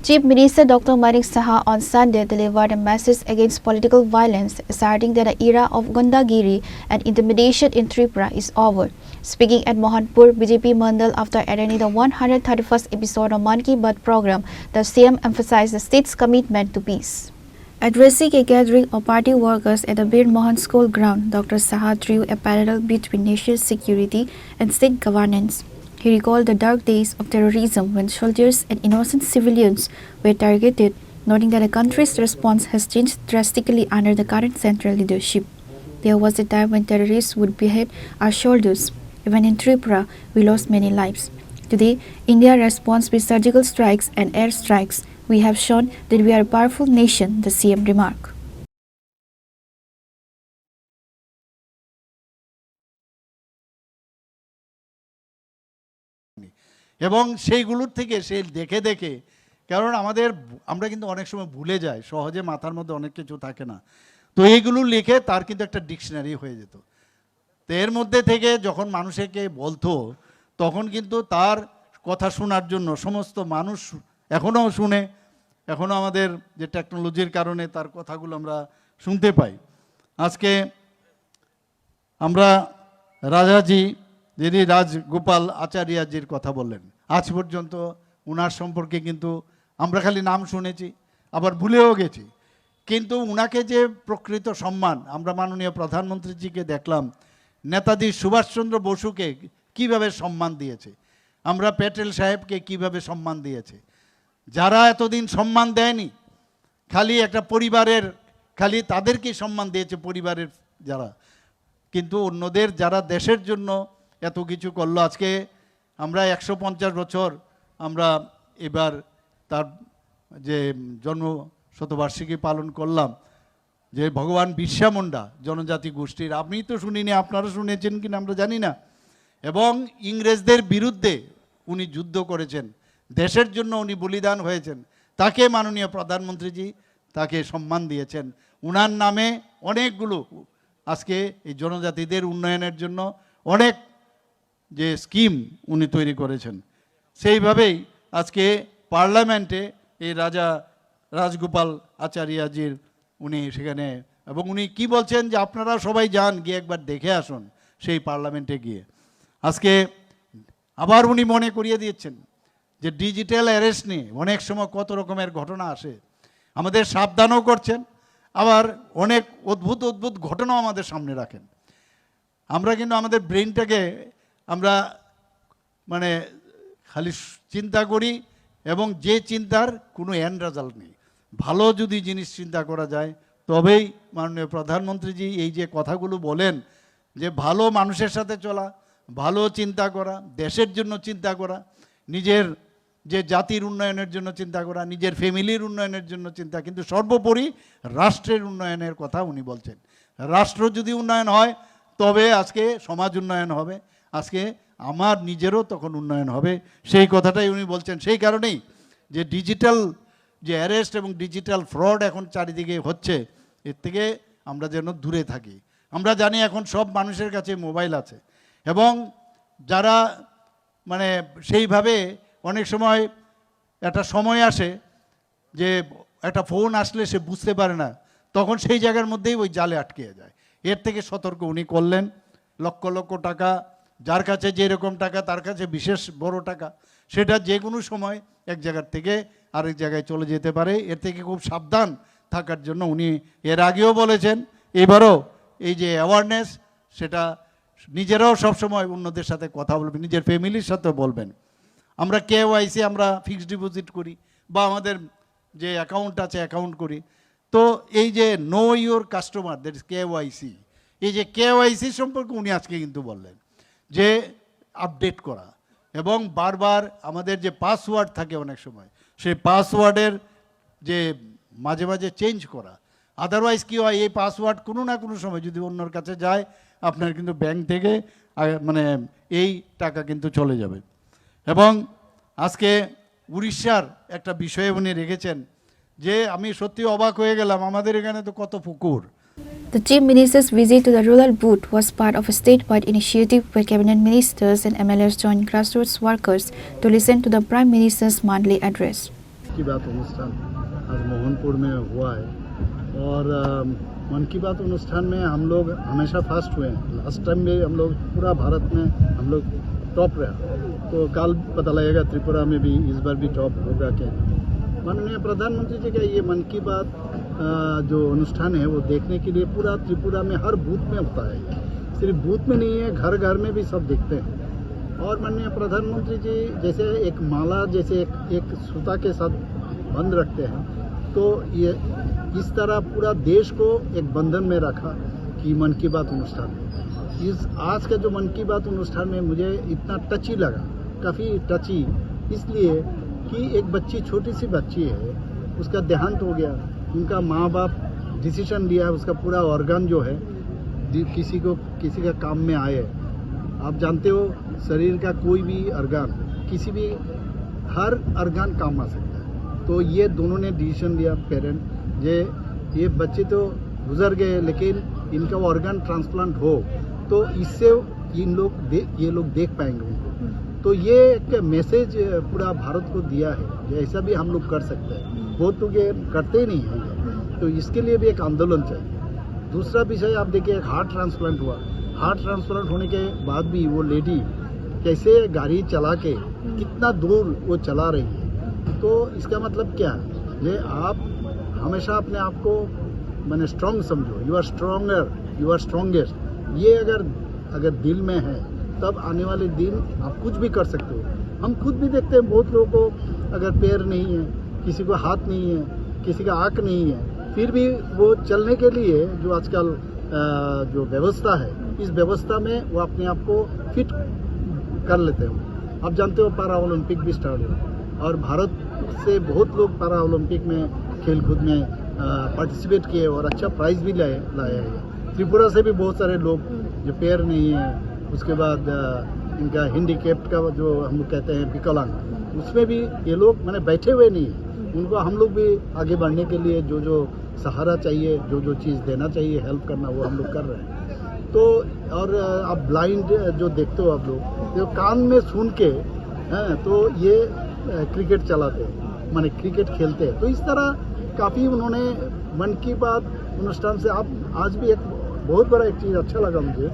Chief Minister Dr. Manik Saha on Sunday delivered a message against political violence, asserting that the era of Gundagiri and intimidation in Tripura is over. Speaking at Mohanpur BJP Mandal after attending the 131st episode of Mann Ki Baat program, the CM emphasized the state's commitment to peace. Addressing a gathering of party workers at the Bir Mohan School ground, Dr. Saha drew a parallel between national security and state governance. He recalled the dark days of terrorism when soldiers and innocent civilians were targeted, noting that the country's response has changed drastically under the current central leadership. There was a time when terrorists would behead our soldiers. Even in Tripura, we lost many lives. Today, India responds with surgical strikes and air strikes. We have shown that we are a powerful nation, the CM remarked. এবং সেইগুলোর থেকে সে দেখে দেখে, কারণ আমরা কিন্তু অনেক সময় ভুলে যাই, সহজে মাথার মধ্যে অনেক কিছু থাকে না, তো এইগুলো লিখে তার কিন্তু একটা ডিকশনারি হয়ে যেত। তো এর মধ্যে থেকে যখন মানুষকে বলতো, তখন কিন্তু তার কথা শোনার জন্য সমস্ত মানুষ এখনও শুনে, এখনও আমাদের যে টেকনোলজির কারণে তার কথাগুলো আমরা শুনতে পাই। আজকে আমরা রাজাজি যিনি রাজগোপাল আচার্যজির কথা বললেন, আজ পর্যন্ত উনার সম্পর্কে কিন্তু আমরা খালি নাম শুনেছি, আবার ভুলেও গেছি, কিন্তু উনাকে যে প্রকৃত সম্মান আমরা মাননীয় প্রধানমন্ত্রীজিকে দেখলাম, নেতাজি সুভাষচন্দ্র বসুকে কিভাবে সম্মান দিয়েছে, আমরা প্যাটেল সাহেবকে কিভাবে সম্মান দিয়েছে, যারা এতদিন সম্মান দেয়নি, খালি একটা পরিবারের খালি তাদেরকেই সম্মান দিয়েছে পরিবারের যারা, কিন্তু অন্যদের যারা দেশের জন্য এত কিছু করলো। আজকে আমরা 150 বছর আমরা এবার তার যে জন্ম শতবার্ষিকী পালন করলাম, যে ভগবান বিরসা মুন্ডা জনজাতি গোষ্ঠীর, আপনি তো শুনিনি, আপনারা শুনেছেন কিনা আমরা জানি না, এবং ইংরেজদের বিরুদ্ধে উনি যুদ্ধ করেছেন, দেশের জন্য উনি বলিদান হয়েছেন, তাকে মাননীয় প্রধানমন্ত্রীজি তাকে সম্মান দিয়েছেন। উনার নামে অনেকগুলো আজকে এই জনজাতিদের উন্নয়নের জন্য অনেক যে স্কিম উনি তৈরি করেছেন। সেইভাবেই আজকে পার্লামেন্টে এই রাজগোপাল আচার্যজির উনি সেখানে, এবং উনি কি বলছেন যে আপনারা সবাই যান, গিয়ে একবার দেখে আসুন সেই পার্লামেন্টে গিয়ে। আজকে আবার উনি মনে করিয়ে দিয়েছেন যে ডিজিটাল অ্যারেস্ট নিয়ে অনেক সময় কত রকমের ঘটনা আসে, আমাদের সাবধানও করছেন, আবার অনেক অদ্ভুত অদ্ভুত ঘটনাও আমাদের সামনে রাখেন। আমরা কিন্তু আমাদের ব্রেনটাকে আমরা মানে খালি চিন্তা করি, এবং যে চিন্তার কোনো এন্ড রেজাল্ট নেই। ভালো যদি জিনিস চিন্তা করা যায়, তবেই মাননীয় প্রধানমন্ত্রীজি এই যে কথাগুলো বলেন, যে ভালো মানুষের সাথে চলা, ভালো চিন্তা করা, দেশের জন্য চিন্তা করা, নিজের যে জাতির উন্নয়নের জন্য চিন্তা করা, নিজের ফ্যামিলির উন্নয়নের জন্য চিন্তা, কিন্তু সর্বোপরি রাষ্ট্রের উন্নয়নের কথা উনি বলছেন। রাষ্ট্র যদি উন্নয়ন হয়, তবে আজকে সমাজ উন্নয়ন হবে, আজকে আমার নিজেরও তখন উন্নয়ন হবে, সেই কথাটাই উনি বলছেন। সেই কারণেই যে ডিজিটাল যে অ্যারেস্ট এবং ডিজিটাল ফ্রড এখন চারিদিকে হচ্ছে, এর থেকে আমরা যেন দূরে থাকি। আমরা জানি এখন সব মানুষের কাছে মোবাইল আছে, এবং যারা মানে সেইভাবে অনেক সময় একটা সময় আসে যে একটা ফোন আসলে সে বুঝতে পারে না, তখন সেই জায়গার মধ্যেই ওই জালে আটকে যায়। এর থেকে সতর্ক উনি করলেন। লক্ষ লক্ষ টাকা, যার কাছে যেরকম টাকা তার কাছে বিশেষ বড় টাকা, সেটা যে কোনো সময় এক জায়গার থেকে আরেক জায়গায় চলে যেতে পারে। এর থেকে খুব সাবধান থাকার জন্য উনি এর আগেও বলেছেন, এবারও এই যে অ্যাওয়ারনেস, সেটা নিজেরাও সবসময় অন্যদের সাথে কথা বলবেন, নিজের ফ্যামিলির সাথেও বলবেন। আমরা KYC আমরা ফিক্সড ডিপোজিট করি, বা আমাদের যে অ্যাকাউন্ট আছে অ্যাকাউন্ট করি, তো এই যে no your customer, that is KYC, এই যে KYC সম্পর্কে উনি আজকে কিন্তু বললেন যে আপডেট করা, এবং বারবার আমাদের যে পাসওয়ার্ড থাকে অনেক সময়, সেই পাসওয়ার্ডের যে মাঝে মাঝে চেঞ্জ করা। আদারওয়াইজ কী হয়, এই পাসওয়ার্ড কোনো না কোনো সময় যদি অন্যর কাছে যায়, আপনার কিন্তু ব্যাংক থেকে মানে এই টাকা কিন্তু চলে যাবে। এবং আজকে উড়িষ্যার একটা বিষয়ে উনি রেখেছেন, যে আমি সত্যি অবাক হয়ে গেলাম, আমাদের এখানে তো কত পুকুর। The Chief Minister's visit to the rural booth was part of a statewide initiative where cabinet ministers and MLAs joined grassroots workers to listen to the Prime Minister's monthly address. की बात अनुष्ठान आज मोहनपुर में हुआ है और मन की बात अनुष्ठान में हम लोग हमेशा फर्स्ट हुए हैं। लास्ट टाइम भी हम लोग पूरा भारत में हम लोग टॉप रहा, तो कल पता लगेगा त्रिपुरा में भी इस बार भी टॉप होगा क्या। माननीय प्रधानमंत्री जी का ये मन की बात जो अनुष्ठान है वो देखने के लिए पूरा त्रिपुरा में हर बूथ में होता है, सिर्फ बूथ में नहीं है, घर घर में भी सब देखते हैं। और माननीय प्रधानमंत्री जी जैसे एक माला जैसे एक सूता के साथ बंद रखते हैं, तो ये इस तरह पूरा देश को एक बंधन में रखा कि मन की बात अनुष्ठान। इस आज का जो मन की बात अनुष्ठान में मुझे इतना टची लगा, काफ़ी टची, इसलिए कि एक बच्ची, छोटी सी बच्ची है, उसका देहांत हो गया, उनका माँ बाप डिसीजन लिया, उसका पूरा ऑर्गन जो है किसी का काम में आए। आप जानते हो शरीर का कोई भी ऑर्गन किसी भी हर ऑर्गन काम आ सकता है, तो ये दोनों ने डिसीजन लिया पेरेंट, ये बच्चे तो गुजर गए लेकिन इनका ऑर्गन ट्रांसप्लांट हो तो इससे ये लोग देख पाएंगे उनको। तो ये एक मैसेज पूरा भारत को दिया है कि ऐसा भी हम लोग कर सकते हैं, बहुत लोग ये करते ही नहीं हैं, तो इसके लिए भी एक आंदोलन चाहिए। दूसरा विषय आप देखिए, एक हार्ट ट्रांसप्लांट हुआ, हार्ट ट्रांसप्लांट होने के बाद भी वो लेडी कैसे गाड़ी चला के कितना दूर वो चला रही है, तो इसका मतलब क्या है, ये आप हमेशा अपने आप को मैंने स्ट्रांग समझो, you are stronger, you are strongest. ये अगर दिल में है तब आने वाले दिन आप कुछ भी कर सकते हो। हम खुद भी देखते हैं बहुत लोगों को अगर पैर नहीं है, किसी को हाथ नहीं है, किसी का आँख नहीं है, फिर भी वो चलने के लिए जो आजकल जो व्यवस्था है, इस व्यवस्था में वो अपने आप को फिट कर लेते हैं। आप जानते हो पैरा ओलंपिक भी स्टार्ट हुआ और भारत से बहुत लोग पैरा ओलंपिक में खेलकूद में पार्टिसिपेट किए और अच्छा प्राइज भी लाया है। त्रिपुरा से भी बहुत सारे लोग जो पैर नहीं है, उसके बाद इनका हैंडीकैप्ड का जो हम लोग कहते हैं विकलांग, उसमें भी ये लोग मैंने बैठे हुए नहीं हैं, उनको हम लोग भी आगे बढ़ने के लिए जो सहारा चाहिए, जो चीज़ देना चाहिए, हेल्प करना, वो हम लोग कर रहे हैं। तो और आप ब्लाइंड जो देखते हो आप लोग, जो कान में सुन के हैं, तो ये क्रिकेट चलाते हैं, माने क्रिकेट खेलते हैं। तो इस तरह काफ़ी उन्होंने मन की बात अनुष्ठान से आप आज भी एक बहुत बड़ा एक चीज़ अच्छा लगा मुझे,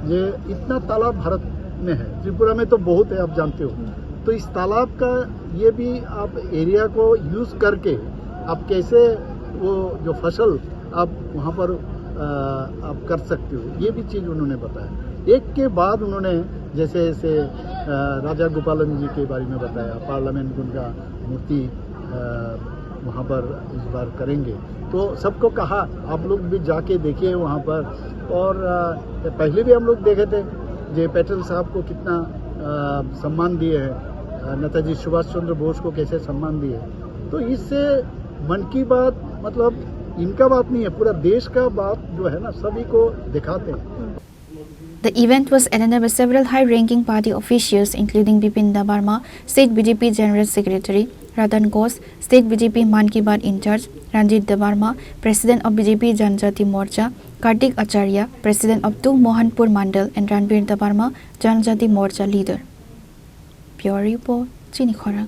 ये इतना तालाब भारत में है, त्रिपुरा में तो बहुत है, आप जानते हो। तो इस तालाब का ये भी आप एरिया को यूज़ करके आप कैसे वो जो फसल आप वहाँ पर आप कर सकते हो, ये भी चीज़ उन्होंने बताया। एक के बाद उन्होंने जैसे राजा गोपालन जी के बारे में बताया, पार्लियामेंट उनका मूर्ति वहाँ पर इस बार करेंगे, तो सबको कहा आप लोग भी जाके देखिए वहाँ पर। और पहले भी हम लोग देखे थे जे पटेल साहब को कितना सम्मान दिए हैं, नेताजी सुभाष चंद्र बोस को कैसे सम्मान दिए। तो इससे मन की बात मतलब इनका बात नहीं है, पूरा देश का बात जो है ना, सभी को दिखाते हैं। The event was attended by several high-ranking party officials, including Bipin Debarma, State BJP General Secretary, Ratan Ghosh, State BJP Man Ki Baat in charge, Ranjit Debarma, President of BJP Janjati Morcha, Kartik Acharya, President of 2 Mohanpur Mandal, and Ranbir Debarma, Janjati Morcha leader. Pure Report, Chini Khorang.